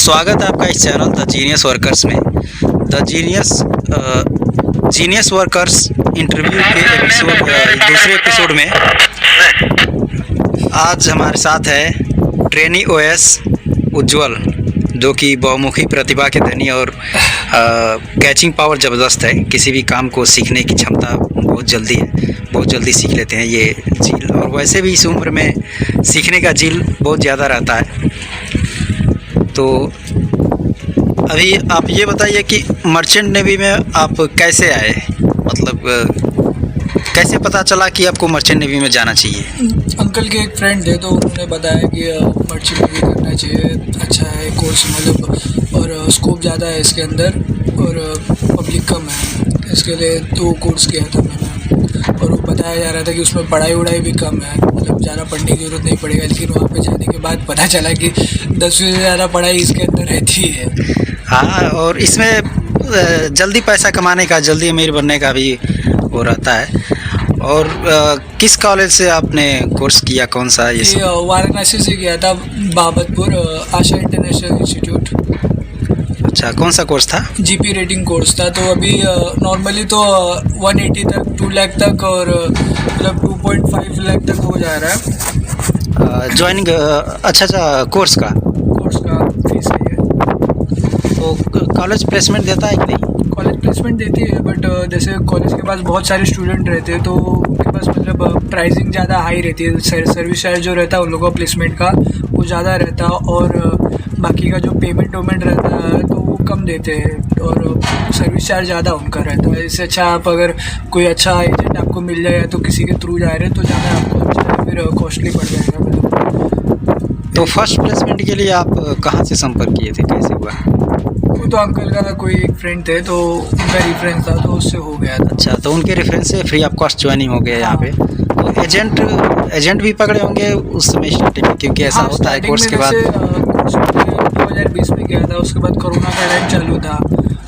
स्वागत है आपका इस चैनल द जीनियस वर्कर्स में। द जीनियस वर्कर्स इंटरव्यू के दूसरे एपिसोड में आज हमारे साथ है ट्रेनी ओएस उज्ज्वल, जो कि बहुमुखी प्रतिभा के धनी और कैचिंग पावर ज़बरदस्त है। किसी भी काम को सीखने की क्षमता बहुत जल्दी सीख लेते हैं ये झील, और वैसे भी इस उम्र में सीखने का झील बहुत ज़्यादा रहता है। तो अभी आप ये बताइए कि मर्चेंट नेवी में आप कैसे आए, मतलब कैसे पता चला कि आपको मर्चेंट नेवी में जाना चाहिए? अंकल के एक फ्रेंड थे तो उन्होंने बताया कि मर्चेंट नेवी करना चाहिए, अच्छा है कोर्स, मतलब और स्कोप ज़्यादा है इसके अंदर और पब्लिक कम है, इसके लिए तो कोर्स किया था मैंने। और वो बताया जा रहा था कि उसमें पढ़ाई वढ़ाई भी कम है, मतलब ज़्यादा पढ़ने की ज़रूरत नहीं पड़ेगा। लेकिन वहाँ पे जाने के बाद पता चला कि 10वीं से ज़्यादा पढ़ाई इसके अंदर रहती है। हाँ, और इसमें जल्दी पैसा कमाने का, जल्दी अमीर बनने का भी वो रहता है। और किस कॉलेज से आपने कोर्स किया, कौन सा? ये वाराणसी से किया था, बाबतपुर आशा इंटरनेशनल इंस्टीट्यूट। अच्छा, कौन सा कोर्स था? जीपी रेटिंग कोर्स था। तो अभी नॉर्मली तो 180 तक, 2 लाख तक और मतलब 2.5 लाख तक हो जा रहा है ज्वाइनिंग। अच्छा, कोर्स का फीस है। तो कॉलेज प्लेसमेंट देता है कि नहीं? कॉलेज प्लेसमेंट देती है, बट जैसे कॉलेज के पास बहुत सारे स्टूडेंट रहते हैं तो उनके पास मतलब प्राइसिंग ज़्यादा हाई रहती है। सर्विस चार्ज जो रहता है उन लोगों का प्लेसमेंट का वो ज़्यादा रहता है, और बाकी का जो पेमेंट रहता है तो वो कम देते हैं, और सर्विस चार्ज ज़्यादा उनका रहता है। इससे अच्छा आप अगर कोई अच्छा एजेंट आपको मिल जाए तो किसी के थ्रू जा रहे हैं तो ज़्यादा आपको अच्छा है, फिर कॉस्टली पड़ जाएगा। तो फर्स्ट प्लेसमेंट के लिए आप कहाँ से संपर्क किए थे, कैसे हुआ? वो तो अंकल का कोई एक फ्रेंड थे तो उनका रेफरेंस था तो उससे हो गया था। अच्छा, तो उनके रेफरेंस से फ्री ऑफ कॉस्ट ज्वाइनिंग हो गया यहाँ पे। तो एजेंट भी पकड़े होंगे उस समय स्टार्टिंग में, क्योंकि ऐसा होता है कोर्स के बाद। 2020 में गया था, उसके बाद कोरोना का टाइम चालू था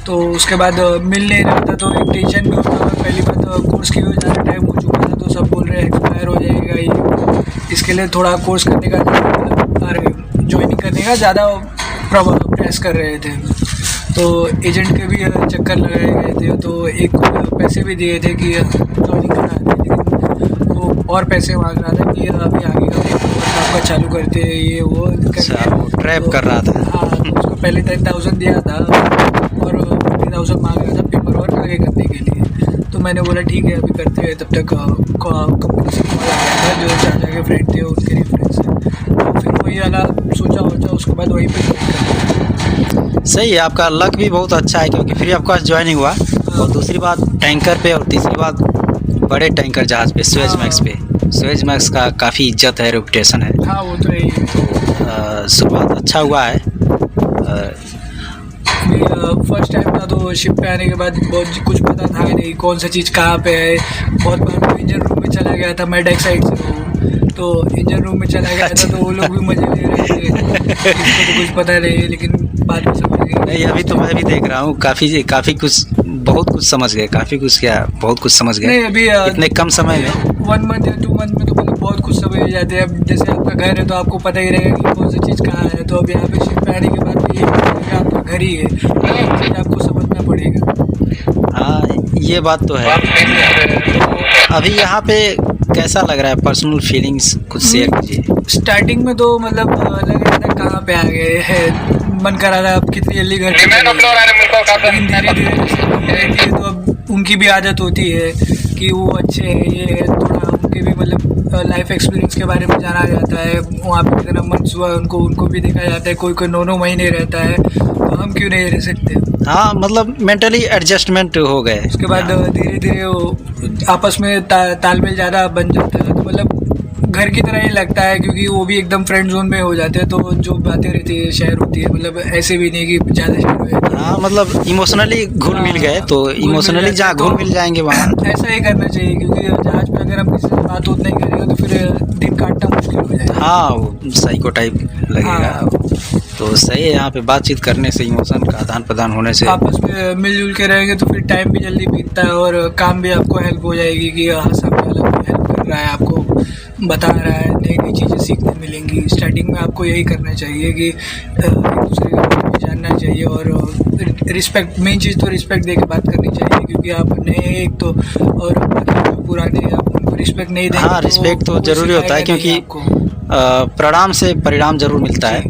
तो उसके बाद मिल नहीं रहा था, तो एक टेंशन भी होता था। पहली बात कोर्स की वजह से टाइम हो चुका था तो सब बोल रहे हैं एक्सपायर हो जाएगा ये, इसके लिए थोड़ा कोर्स करने का ज्वाइनिंग करने का ज़्यादा प्रयास कर रहे थे। तो एजेंट के भी चक्कर लगाए गए थे, तो एक पैसे भी दिए थे कि ज्वाइनिंग करा दे, लेकिन वो और पैसे मांग रहा था कि अभी आगे का पेपर आपका चालू करते ये वो ट्रैप तो, कर रहा था। हाँ, तो उसको पहले 10,000 दिया था और 50,000 मांग रहा था पेपर वर्क आगे करने के लिए। तो मैंने बोला ठीक है अभी करते हैं। तब तक कंपनी से कॉल आ गया था, जो चाचा के फ्रेंड थे उनके रेफरेंस से, तो फिर वही वाला सोचा उसके बाद वहीं पर। सही है, आपका लक भी बहुत अच्छा है क्योंकि फ्री ऑफ कॉस्ट ज्वाइनिंग हुआ। और दूसरी बात टैंकर पे, और तीसरी बात बड़े टैंकर जहाज़ पे, सुएज मैक्स पे। सुएज मैक्स का काफ़ी इज्जत है, रेपुटेशन है। हाँ, वो तो है। तो शुरुआत अच्छा हुआ है। फर्स्ट टाइम था तो शिप पे आने के बाद बहुत कुछ पता था नहीं, कौन सा चीज़ कहाँ पे है। बहुत बार तो इंजन रूम में चला गया था, मैं डेक साइड से हूँ तो इंजन रूम में चला गया था तो वो लोग भी मजे ले रहे थे, इसको तो कुछ पता नहीं, लेकिन बाद में समझ गए। नहीं, अभी तो मैं भी देख रहा हूँ, काफ़ी कुछ, बहुत कुछ समझ गए, बहुत कुछ समझ गए। नहीं, अभी इतने कम समय में 1 मंथ या 2 मंथ में तो मतलब बहुत कुछ समझ जाते हैं। अब जैसे आपका घर है तो आपको पता ही रहेगा कि कौन सी चीज़ कहाँ है, तो अब यहाँ पे शिप पे आने के बाद ये आपका घर ही है, चीज़ आपको समझना पड़ेगा। हाँ, ये बात तो है। अभी यहाँ पे कैसा लग रहा है, पर्सनल फीलिंग्स कुछ शेयर कीजिए। स्टार्टिंग में तो मतलब लग रहा था कहाँ पे आ गए हैं, मन कर रहा था अब कितनी जल्दी घर चले जाए। लेकिन धीरे-धीरे तो अब उनकी भी आदत होती है कि वो अच्छे हैं, ये है, थोड़ा उनके भी मतलब लाइफ एक्सपीरियंस के बारे में जाना जाता है। वहाँ पे कितना मंथ्स हुआ उनको भी देखा जाता है। कोई 9 महीने रहता है तो हम क्यों नहीं रह सकते? हाँ, मतलब मेंटली एडजस्टमेंट हो गए। उसके बाद धीरे-धीरे वो आपस में तालमेल ज़्यादा बन जाता है, तो मतलब घर की तरह ही लगता है, क्योंकि वो भी एकदम फ्रेंड जोन में हो जाते हैं। तो जो बातें रहती है शेयर होती है, मतलब ऐसे भी नहीं कि ज़्यादा शेयर हो। हाँ, मतलब इमोशनली घुल मिल गए, तो इमोशनली जहाँ घुल मिल जाएंगे वहाँ ऐसा ही करना चाहिए, क्योंकि जहाज पे अगर हम किसी से बात नहीं करेंगे तो फिर दिन काटना मुश्किल हो जाएगा। हाँ, वो साइको टाइप लगेगा। तो सही है, यहाँ पे बातचीत करने से, इमोशन का आदान प्रदान होने से, आपस में मिलजुल के रहेंगे तो फिर टाइम भी जल्दी बीतता है और काम भी आपको हेल्प हो जाएगी कि हाँ, सामने वाला हेल्प कर रहा है, आपको बता रहा है, नई नई चीज़ें सीखने मिलेंगी। स्टार्टिंग में आपको यही करना चाहिए कि एक दूसरे का चाहिए और रिस्पेक्ट, मेन चीज़ तो रिस्पेक्ट दे के बात करनी चाहिए, क्योंकि आप नए एक तो और बाकी जो पुराने आप उनको रिस्पेक्ट नहीं देंगे। हाँ, रिस्पेक्ट तो कोई ज़रूरी होता है, सिखाएगा नहीं क्योंकि आपको। प्रणाम से परिणाम ज़रूर मिलता है।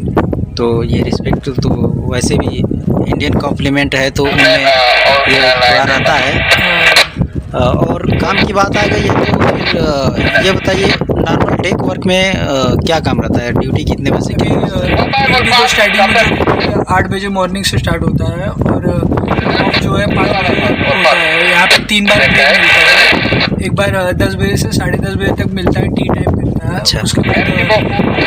तो ये रिस्पेक्ट तो वैसे भी इंडियन कॉम्प्लीमेंट है, तो उनमें ये थोड़ा रहता है। और काम की बात आ गई है तो फिर ये बताइए, नॉर्मल डेक वर्क में क्या काम रहता है? ड्यूटी कितने बजे की? ड्यूटी तो स्टार्टिंग में 8 बजे मॉर्निंग से स्टार्ट होता है और ऑफ जो है 5 बजे होता है। यहाँ पे 3 बार ब्रेक मिलता है। एक बार 10 बजे से 10:30 बजे तक मिलता है, टी टाइम मिलता है। अच्छा। उसके बाद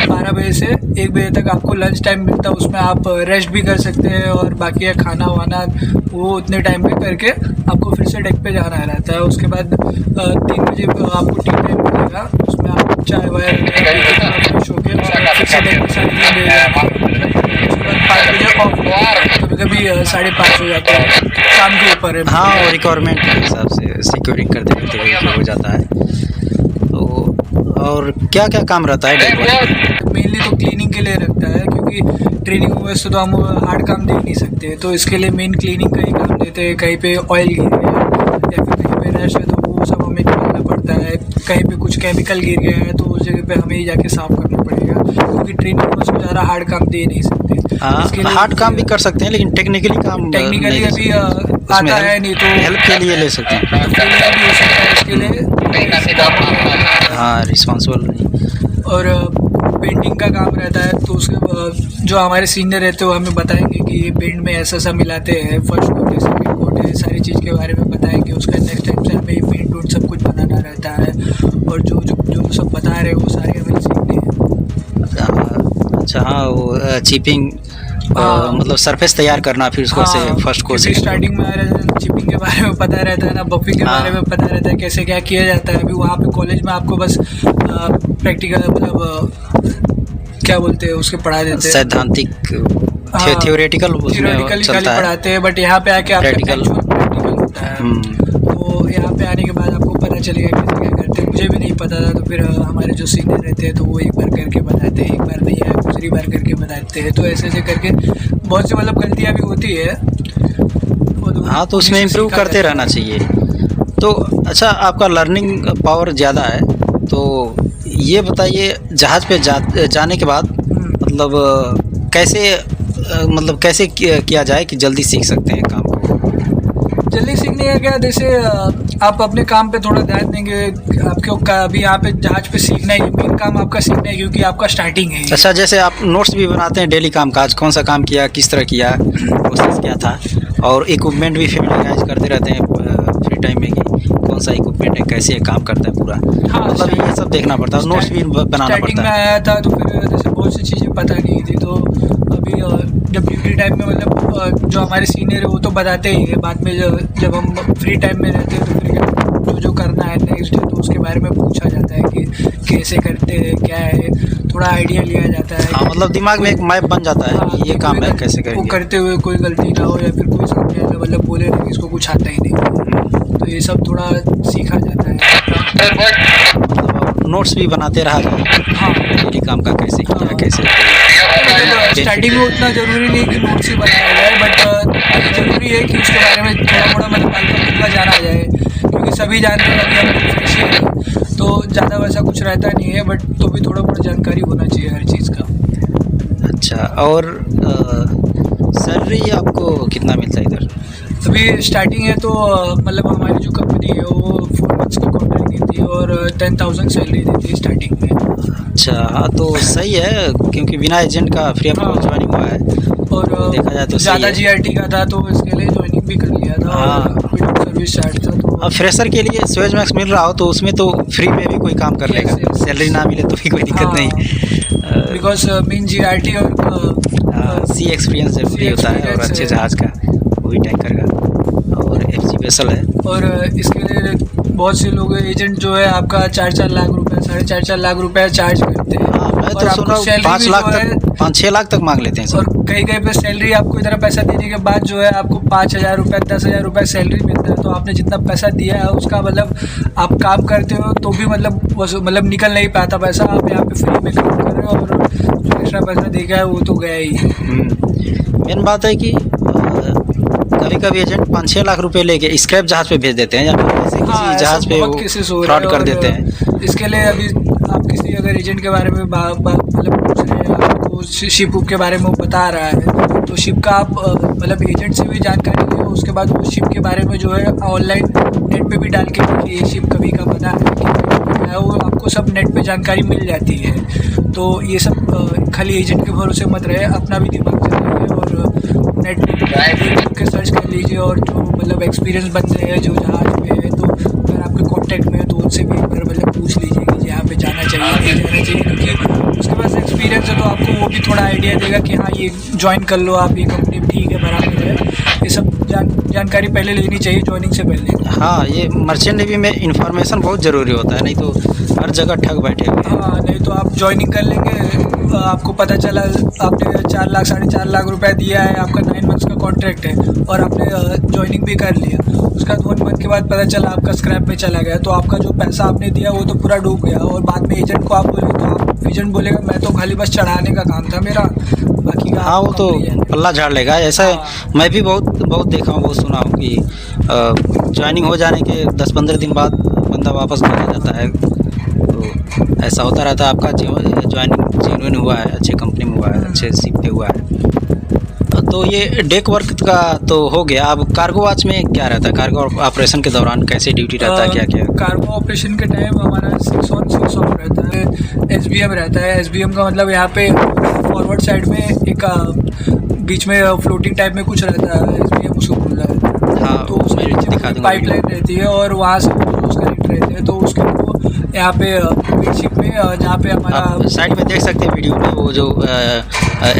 12 बजे से 1 बजे तक आपको लंच टाइम मिलता है। उसमें आप रेस्ट भी कर सकते हैं और बाकी है खाना वाना वो उतने टाइम में करके आपको फिर से डेक पे जाना रहता है। उसके बाद 3 बजे आपको टी टाइम मिलेगा, उसमें आप चाय वाय फ्रेश होकर फिर से डेक पे सारी चीज़ ले जाते हैं। उसके बाद 5 बजे ऑफ होता है, कभी कभी 5:30 हो जाता है, शाम के ऊपर है। हाँ, और रिक्वायरमेंट के हिसाब से सिक्योरिंग करते करते हुए हो जाता है। तो और क्या क्या काम रहता है डेक वर्क में? मेनली तो क्लीनिंग के लिए रखता है, क्योंकि ट्रेनिंग वैसे तो हम हार्ड काम दे नहीं सकते, तो इसके लिए मेन क्लीनिंग का ही काम देते हैं। कहीं पे ऑयल गिर गया या फिर कहीं पे रैश है तो वो सब हमें निकालना पड़ता है। कहीं पे कुछ केमिकल गिर गया है तो उस जगह पे हमें ही जाके साफ़ करना पड़ेगा, क्योंकि ट्रेनिंग में उसमें ज़्यादा हार्ड काम दे नहीं सकते। हाँ, हार्ड काम भी कर सकते हैं, लेकिन टेक्निकली काम टेक्निकली नहीं ले अभी सकते। उसमें आता है नहीं तो हेल्प के लिए ले सकते हैं। तो फेलियर भी हो सकता है इसके लिए। हाँ, रिस्पॉन्सिबल नहीं। और पेंटिंग का काम रहता है, तो उसके जो हमारे सीनियर रहते हैं वो हमें बताएंगे कि ये पेंट में ऐसा सा मिलाते हैं, फर्स्ट कोट है, सेकंड कोट है, सारी चीज़ के बारे में बताएंगे। उसका नेक्स्ट टाइम से हमें पेंट वूट सब कुछ बनाना रहता है और जो जो जो सब बता रहे हैं वो सारे हमें सीखने हैं। अच्छा, हाँ, वो चिपिंग मतलब सरफेस तैयार करना, फिर उसको से फर्स्ट कोर्स स्टार्टिंग में चिपिंग के बारे में पता रहता है ना, बफिंग के बारे में पता रहता है कैसे क्या किया जाता है। अभी वहाँ पे कॉलेज में आपको बस प्रैक्टिकल मतलब क्या बोलते हैं उसके पढ़ा देते हैं, सैद्धांतिक थियोरेटिकल खाली पढ़ाते हैं, बट यहाँ पे आके आपका प्रैक्टिकल होता है। तो यहाँ पे आने के बाद आपको पता चलेगा कैसे क्या करते हैं। मुझे भी नहीं पता था, तो फिर हमारे जो सीनियर रहते हैं तो वो एक बार करके बताते हैं, एक बार नहीं है दूसरी बार करके बताते हैं। तो ऐसे ऐसे करके बहुत सी मतलब गलतियाँ भी होती है। हाँ, तो उसमें इम्प्रूव करते रहना चाहिए। तो अच्छा, आपका लर्निंग पावर ज़्यादा है, तो ये बताइए जहाज़ पे जाने के बाद मतलब कैसे किया जाए कि जल्दी सीख सकते हैं काम को? जल्दी सीखने का क्या, जैसे आप अपने काम पे थोड़ा ध्यान देंगे। आपको अभी यहाँ पे जहाज पे सीखना है, मेन काम आपका सीखना है, क्योंकि आपका स्टार्टिंग है। अच्छा, जैसे आप नोट्स भी बनाते हैं डेली काम काज, कौन सा काम किया, किस तरह किया, प्रोसेस क्या था, और इक्विपमेंट भी फैमिलाइज करते रहते हैं फ्री टाइम में कि कौन सा इक्विपमेंट है, कैसे काम करता है पूरा। हाँ, मतलब ये सब देखना पड़ता है, नोट्स भी बनाना स्टार्टिंग पड़ता में है। आया था तो फिर जैसे बहुत सी चीज़ें पता नहीं थी, तो अभी जब ड्यूटी टाइम में मतलब जो हमारे सीनियर है वो तो बताते ही है। बाद में जब हम फ्री टाइम में रहते हैं तो फिर जो करना है नेक्स्ट डे तो उसके बारे में पूछा जाता है कि कैसे करते हैं, क्या है, थोड़ा आइडिया लिया जाता है। हाँ, मतलब दिमाग में एक मैप बन जाता है कि ये काम है, कैसे वो करेंगे। करते हुए कोई गलती ना हो या फिर कोई सामने वाला मतलब बोले ना कि इसको कुछ आता ही नहीं, तो ये सब थोड़ा सीखा जाता है। नोट्स भी बनाते रहा जाए, हाँ, डेली काम का कैसे किया, कैसे स्टार्टिंग में उतना ज़रूरी नहीं कि नोट्स ही बनाया जाए, बट ज़रूरी है कि उसके बारे में थोड़ा मोड़ा मतलब हल्का जाना जाए, क्योंकि सभी जानते हैं अभी हम फ्रेश हैं तो ज़्यादा वैसा कुछ रहता नहीं है, बट तो भी थोड़ा मोड़ा जानकारी होना चाहिए हर चीज़ का। अच्छा, और सैलरी आपको कितना मिलता है इधर? अभी स्टार्टिंग है तो मतलब हमारी जो कंपनी है वो 4 मंथ्स की कॉन्ट्रैक्ट देती है और 10,000 सैलरी देती है स्टार्टिंग में। अच्छा, हाँ, तो सही है, क्योंकि बिना एजेंट का फ्री ऑफ कॉस्ट ज्वाइनिंग हुआ है, और देखा जाए तो ज़्यादा जीआरटी का था तो इसके लिए ज्वाइनिंग भी कर लिया था। हाँ, सर्विस चार्ज था तो अब फ्रेशर के लिए स्वेज मैक्स मिल रहा हो तो उसमें तो फ्री में भी कोई काम कर लेगा, yes. सैलरी ना मिले तो भी कोई दिक्कत नहीं। बिकॉज मेन जीआरटी और सी एक्सपीरियंस जरूरी होता है, और अच्छे जहाज़ का, वही टैंकर का, और एफसी वेसल है। और इसके लिए बहुत से लोग एजेंट जो है आपका 4-4 लाख रुपए 4.5 लाख रुपए चार्ज करते हैं। हाँ, मैं और तो सुन रहा हूँ 5 लाख तक 5-6 लाख तक मांग लेते हैं सब। और कहीं कहीं पे सैलरी आपको इतना पैसा देने के बाद जो है आपको 5,000 रुपये 10,000 रुपये सैलरी मिलता है, तो आपने जितना पैसा दिया है उसका मतलब आप काम करते हो तो भी मतलब निकल नहीं पाता पैसा। आप यहाँ पे फ्री में काम कर रहे हो और जो एक्स्ट्रा पैसा देगा है वो तो गया ही। मेन बात है कि कभी कभी एजेंट 5-6 लाख रुपए लेके स्क्रैप जहाज पे भेज देते हैं या फिर किसी हाँ, जहाज पे वो फ्रॉड कर देते हैं। इसके लिए अभी आप किसी अगर एजेंट के बारे में मतलब पूछ रहे हैं, आपको शिप के बारे में वो बता रहा है, तो शिप का आप मतलब एजेंट से भी जानकारी लें, उसके बाद वो शिप के बारे में जो है ऑनलाइन नेट पे भी डाल के देखिए ये शिप कभी का बना है कि है, वो आपको सब नेट पे जानकारी मिल जाती है। तो ये सब खाली एजेंट के भरोसे मत रहे, अपना भी दिमाग चलाइए और नेट पे सर्च कर लीजिए, और जो मतलब एक्सपीरियंस बंदे हैं जो जहाज में है, तो अगर आपके कॉन्टैक्ट में है तो उनसे भी एक बार मतलब पूछ लीजिए कि यहाँ पे जाना चाहिए नहीं जाना चाहिए, क्योंकि उसके पास एक्सपीरियंस है तो आपको वो भी थोड़ा आइडिया देगा कि हाँ ये ज्वाइन कर लो आप, ये कंपनी ठीक है बराबर है। ये सब जानकारी पहले लेनी चाहिए ज्वाइनिंग से पहले। हाँ, ये मर्चेंट नेवी में इंफॉर्मेशन बहुत ज़रूरी होता है, नहीं तो हर जगह ठग बैठे हुए हैं। हाँ, नहीं तो आप ज्वाइनिंग कर लेंगे, आपको पता चला आपने 4 लाख 4.5 लाख रुपया दिया है, आपका 9 मंथ्स का कॉन्ट्रैक्ट है और आपने ज्वाइनिंग भी कर लिया, उसका 1 मंथ के बाद पता चला आपका स्क्रैप में चला गया, तो आपका जो पैसा आपने दिया वो तो पूरा डूब गया। और बाद में एजेंट को आप बोले तो आप एजेंट बोलेगा मैं तो खाली बस चढ़ाने का काम था मेरा, बाकी का हाँ, वो तो पल्ला झाड़ लेगा। ऐसा मैं भी बहुत देखा हूँ, बहुत सुना हूँ कि ज्वाइनिंग हो जाने के 10-15 दिन बाद बंदा वापस भेजा जाता है। तो ऐसा होता रहता है। आपका ज्वाइनिंग जेन्युइन हुआ है, अच्छे कंपनी में हुआ है, अच्छे शिप पे हुआ है। तो ये डेक वर्क का तो हो गया। अब कार्गो वॉच में क्या रहता है? कार्गो ऑपरेशन के दौरान कैसे ड्यूटी रहता है, क्या क्या? कार्गो ऑपरेशन के टाइम हमारा 6 ऑन 6 ऑफ रहता है, SBM रहता है। SBM का मतलब यहाँ पे फॉरवर्ड साइड में एक बीच में फ्लोटिंग टाइप में कुछ रहता है, SBM उसको बोल रहा है। हाँ, तो उसमें दिखा दूँगा पाइपलाइन रहती है और वहाँ से क्लोज कनेक्ट रहते हैं, तो उसके यहाँ पे मिडशिप में जहाँ पे हमारा साइड में देख सकते हैं वीडियो में वो जो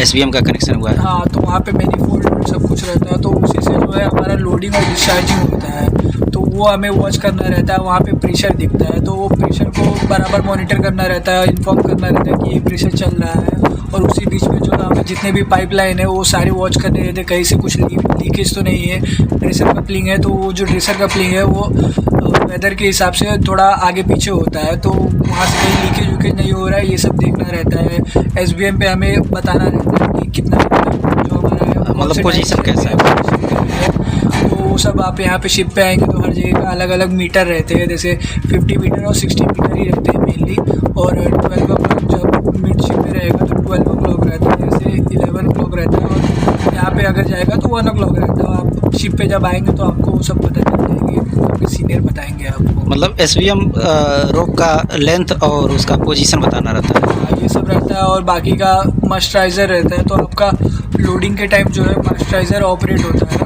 SBM का कनेक्शन हुआ है। हाँ, तो वहाँ पे मैनीफोल्ड सब कुछ रहता है, तो उसी से जो है हमारा लोडिंग और डिस्चार्जिंग होता है, तो वो हमें वॉच करना रहता है। वहाँ पे प्रेशर दिखता है, तो वो प्रेशर को बराबर मॉनिटर करना रहता है, इन्फॉर्म करना रहता है कि ये प्रेशर चल रहा है। और उसी बीच में जो हमें जितने भी पाइपलाइन है वो सारे वॉच करने रहते हैं, कहीं से कुछ लीकेज तो नहीं है। ड्रेसर कपलिंग है, तो वो जो ड्रेसर कपलिंग है वो वेदर के हिसाब से थोड़ा आगे पीछे होता है, तो वहाँ से कहीं लीकेज वूकेज नहीं हो रहा है, ये सब देखना रहता है। SBM पे हमें बताना रहता है कि कितना जो हमारा मतलब पोजीशन कैसा है, तो वो सब आप यहाँ पे शिप पे आएंगे तो हर जगह अलग अलग मीटर रहते हैं, जैसे 50 मीटर और 60 मीटर ही रहते हैं मेनली। और 12 o'clock जब मिड शिप में रहेगा तो 12 o'clock रहता है, जैसे 11 o'clock रहता है, और यहाँ पे अगर जाएगा तो 1 o'clock रहता है। आप शिप पे जब आएंगे तो आपको वो सब पता चल जाएंगे, आपके सीनियर बताएंगे आपको। मतलब SBM रोप का लेंथ और उसका पोजीशन बताना रहता है। हाँ, ये सब रहता है। और बाकी का मस्टराइज़र रहता है, तो आपका लोडिंग के टाइम जो है मस्टराइज़र ऑपरेट होता है,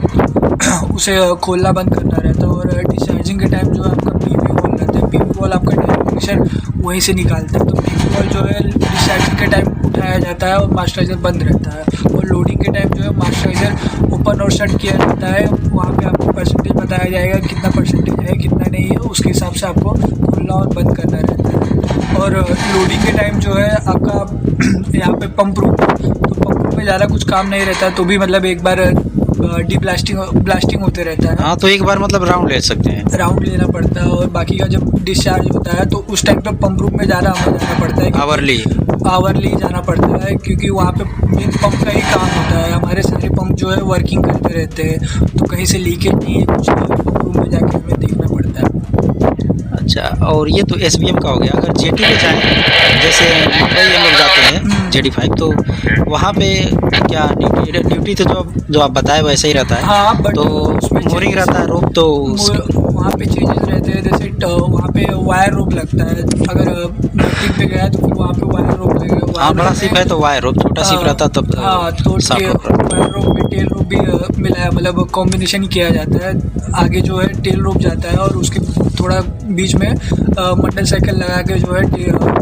उसे खोलना बंद करना रहता है। और डिस्चार्जिंग के टाइम जो है आपका PV वॉल रहता है, PV वॉल आपका डायरेक्शन वहीं से निकालता है, तो PV वॉल जो है डिस्चार्जिंग के टाइम उठाया जाता है और मस्टराइज़र बंद रहता है। और लोडिंग के टाइम जो है मस्टराइज़र ओपन और शट किया जाता है, वहाँ पे आपको परसेंटेज बताया जाएगा कितना परसेंटेज है कितना नहीं है, उसके हिसाब से आपको खोलना और बंद करना रहता है। और लोडिंग के टाइम जो है आपका यहाँ पे पंप रूम, तो पंप रूम में ज़्यादा कुछ काम नहीं रहता, तो भी मतलब एक बार ब्लास्टिंग होते रहता है। हाँ, तो एक बार मतलब राउंड ले सकते हैं, राउंड लेना पड़ता है। और बाकी का जब डिस्चार्ज होता है तो उस टाइम पे पंप रूम में ज़्यादा हमें जाना पड़ता है, आवरली जाना पड़ता है, क्योंकि वहाँ पे मेन पंप का ही काम होता है। हमारे सारे पंप जो है वर्किंग करते रहते हैं, तो कहीं से लीकेज नहीं है कुछ नहीं, पंप रूम में जाके हमें देखना पड़ता है। अच्छा, और ये तो SBM का हो गया। अगर जेटी पे जाएँ, जैसे मुंबई हम लोग जाते हैं JD5, तो वहाँ पे क्या ड्यूटी तो जो आप बताए वैसे ही रहता है? हाँ, बट तो उसमें मोरिंग रहता है, रोप तो वहाँ पे चेंजेस रहते हैं, जैसे वहाँ पे वायर रोप लगता है। अगर डॉकिंग पे गया तो फिर वहाँ पे वायर रोप लगेगा। हाँ, बड़ा शिप है तो वायर रोप, छोटा शिप रहता तब हाँ, तो वायर रोप में टेल रोप भी मिलाया, मतलब कॉम्बिनेशन ही किया जाता है। आगे जो है टेल रोप जाता है और उसके थोड़ा बीच में मंडल साइकिल लगा के जो है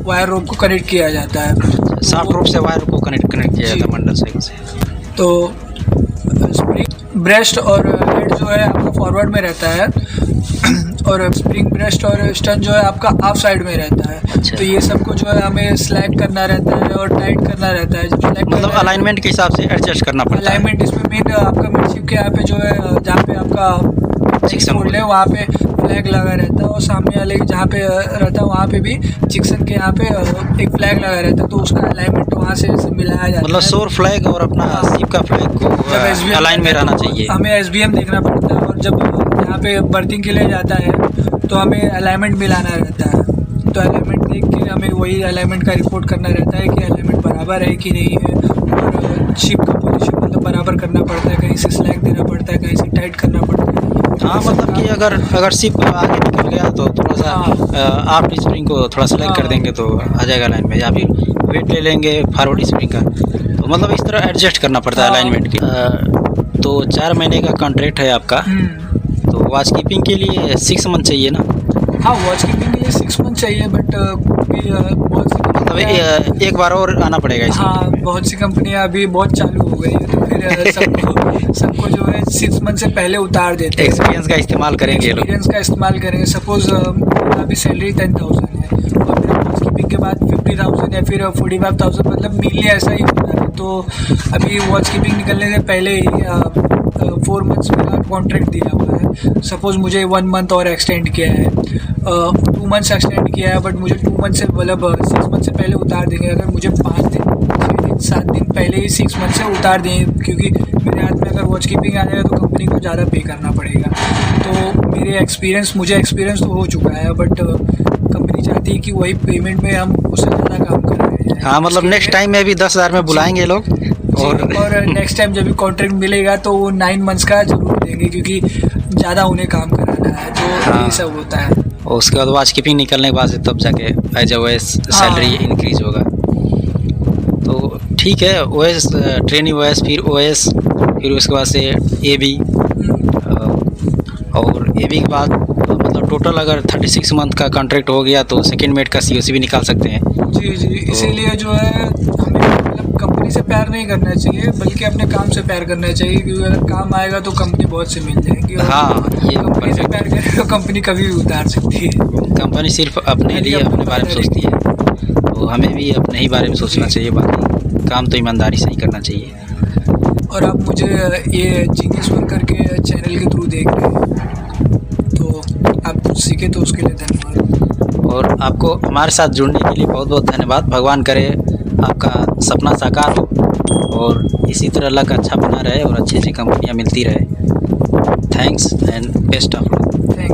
वायर रोप को कनेक्ट किया जाता है। सॉफ्ट रोप से वायर को कनेक्ट किया जाता है मंडल साइकिल से। तो स्प्रिंग ब्रेस्ट और हेड जो है आपका फॉरवर्ड में रहता है, और स्प्रिंग ब्रेस्ट और स्टन जो है आपका ऑफ साइड में रहता है। अच्छा। तो ये सबको जो है हमें स्लैग करना रहता है और टाइट करना रहता है। मतलब अलाइनमेंट के हिसाब से एडजस्ट करना पड़ता है। अलाइनमेंट इसमें मेन आपका मिडशिप के यहाँ पे जो है, जहाँ पे आपका सेक्शन है वहाँ पे फ्लैग लगा रहता है और सामने वाले जहाँ पे रहता है वहाँ पे भी जिक्सन के यहाँ पे एक फ्लैग लगा रहता है, तो उसका अलाइनमेंट वहाँ से मिलाया जाता मतलब है। शोर फ्लैग और अपना शिप का फ्लैग जब को SBM अलाइन में रहना तो चाहिए। हमें SBM देखना पड़ता है, और जब यहाँ पे बर्थिंग के लिए जाता है तो हमें अलाइनमेंट मिलाना रहता है। तो अलाइनमेंट देख के हमें वही अलाइनमेंट का रिपोर्ट करना रहता है कि अलाइनमेंट बराबर है कि नहीं है, और शिप का पोजीशन मतलब बराबर करना पड़ता है, कहीं से स्लैग देना पड़ता है, कहीं से टाइट करना पड़ता है। हाँ, मतलब कि अगर शिप आगे निकल गया तो थोड़ा सा आप स्प्रिंग को थोड़ा सेलेक्ट कर देंगे तो आ जाएगा लाइन में, या फिर वेट ले लेंगे फॉरवर्ड स्प्रिंग का, तो मतलब इस तरह एडजस्ट करना पड़ता है अलाइनमेंट की। तो 4 महीने का कॉन्ट्रैक्ट है आपका, तो वॉच कीपिंग के लिए 6 मंथ चाहिए ना? हाँ, वॉच कीपिंग के लिए 6 मंथ चाहिए, बट बहुत सी मतलब एक बार और आना पड़ेगा इसमें। हाँ, बहुत सी कंपनियाँ अभी बहुत चालू हो गई है, तो फिर सबको जो है 6 मंथ से पहले उतार देते हैं। एक्सपीरियंस का इस्तेमाल करेंगे ये लोग। एक्सपीरियंस का इस्तेमाल करेंगे। सपोज अभी सैलरी 10,000 है और मेरा वॉच कीपिंग के बाद 50,000 या फिर 45,000, मतलब मेनली ऐसा ही होता है। तो अभी वॉच कीपिंग निकलने से पहले ही 4 मंथ्स मेरा कॉन्ट्रैक्ट दिया हुआ है। सपोज़ मुझे 1 मंथ और एक्सटेंड किया है, 2 मंथ्स एक्सटेंड किया है, बट मुझे 2 मंथ से मतलब 6 मंथ से पहले उतार देंगे। अगर मुझे 5 दिन 6 दिन 7 दिन पहले ही 6 मंथ से उतार देंगे, क्योंकि मेरे हाथ में अगर वॉच कीपिंग आ जाएगा तो कंपनी को ज़्यादा पे करना पड़ेगा। तो मुझे एक्सपीरियंस तो हो चुका है, बट कंपनी चाहती है कि वही पेमेंट में हम उससे ज़्यादा काम कर रहे हैं। हाँ, मतलब नेक्स्ट टाइम में भी 10,000 में बुलाएंगे लोग। और नेक्स्ट टाइम जब भी कॉन्ट्रैक्ट मिलेगा तो वो 9 मंथ्स का जरूर देंगे, क्योंकि ज़्यादा उन्हें काम कराना है, तो हाँ। ये सब होता है। और उसके बाद वॉच कीपिंग निकलने के बाद तब जाके एज ओएस सैलरी इंक्रीज होगा। तो ठीक है, ओएस ट्रेनिंग ओएस, फिर ओएस, फिर उसके बाद से एबी, और एबी के बाद मतलब टोटल अगर 36 मंथ का कॉन्ट्रैक्ट हो गया तो सेकेंड मेट का COC भी निकाल सकते हैं। जी, इसीलिए जो है हमें मतलब कंपनी से प्यार नहीं करना चाहिए, बल्कि अपने काम से प्यार करना चाहिए, क्योंकि अगर काम आएगा तो कंपनी बहुत से मिल जाएगी। और हाँ, ये कंपनी से प्यार करें तो कंपनी कभी भी उतार सकती है। कंपनी सिर्फ अपने लिए अपने बारे में सोचती है, तो हमें भी अपने ही बारे में सोचना चाहिए, बाकी काम तो ईमानदारी से ही करना चाहिए। और आप मुझे ये जीनियस वर्कर के चैनल के थ्रू देख रहे हैं, तो आप कुछ सीखे तो उसके लिए धन्यवाद। और आपको हमारे साथ जुड़ने के लिए बहुत बहुत धन्यवाद। भगवान करे आपका सपना साकार हो और इसी तरह लक अच्छा बना रहे और अच्छी अच्छी कंपनियां मिलती रहे। Thanks and best of luck. Thank